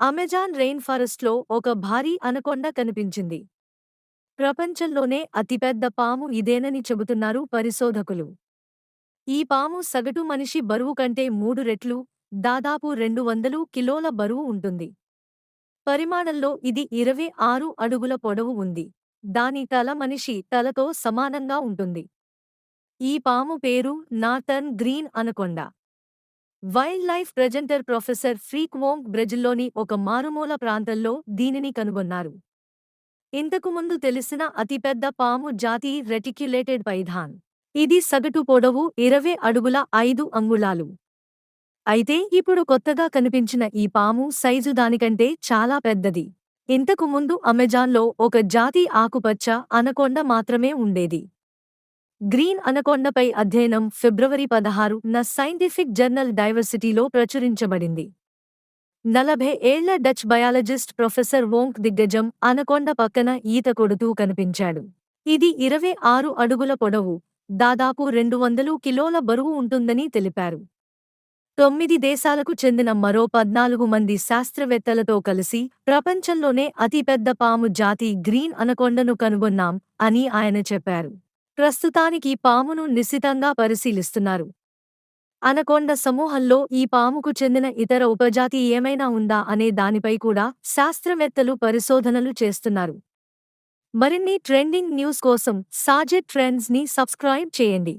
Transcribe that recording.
Amazon rain ఫారెస్ట్లో ఒక భారీ అనకొండ కనిపించింది. ప్రపంచంలోనే అతిపెద్ద పాము ఇదేనని చెబుతున్నారు పరిశోధకులు. ఈ పాము సగటు మనిషి బరువు కంటే 3 రెట్లు, దాదాపు 200 కిలోల బరువు ఉంటుంది. పరిమాణంలో ఇది 26 అడుగుల పొడవు ఉంది. దాని తల మనిషి తలతో సమానంగా ఉంటుంది. ఈ పాము పేరు northern green anaconda. Wild life presenter professor Freek Vonk బ్రెజిల్లోని ఒక మారుమూల ప్రాంతంలో దీనిని కనుగొన్నారు. ఇంతకుముందు తెలిసిన అతిపెద్ద పాము జాతి రెటిక్యులేటెడ్ పైథాన్. ఇది సగటు పొడవు 20 అడుగుల 5 అంగుళాలు. అయితే ఇప్పుడు కొత్తగా కనిపించిన ఈ పాము సైజు దానికంటే చాలా పెద్దది. ఇంతకు ముందు అమెజాన్లో ఒక జాతి ఆకుపచ్చ అనకొండ మాత్రమే ఉండేది. గ్రీన్ అనకొండపై అధ్యయనం ఫిబ్రవరి 16న సైంటిఫిక్ జర్నల్ డైవర్సిటీలో ప్రచురించబడింది. 40 ఏళ్ల డచ్ బయాలజిస్ట్ ప్రొఫెసర్ వోంక్ దిగ్గజం అనకొండ పక్కన ఈత కొడుతూ కనిపించాడు. ఇది 26 అడుగుల పొడవు, దాదాపు 200 కిలోల బరువు ఉంటుందని తెలిపారు. 9 దేశాలకు చెందిన మరో 14 మంది శాస్త్రవేత్తలతో కలిసి ప్రపంచంలోనే అతిపెద్ద పాము జాతి గ్రీన్ అనకొండను కనుగొన్నాం అని ఆయన చెప్పారు. ప్రస్తుతానికి పామును నిశితంగా పరిశీలిస్తున్నారు. అనకొండ సమూహంలో ఈ పాముకు చెందిన ఇతర ఉపజాతి ఏమైనా ఉందా అనే దానిపై కూడా శాస్త్రవేత్తలు పరిశోధనలు చేస్తున్నారు. మరిన్ని ట్రెండింగ్ న్యూస్ కోసం సాజెట్ ట్రెండ్స్ ని సబ్స్క్రైబ్ చేయండి.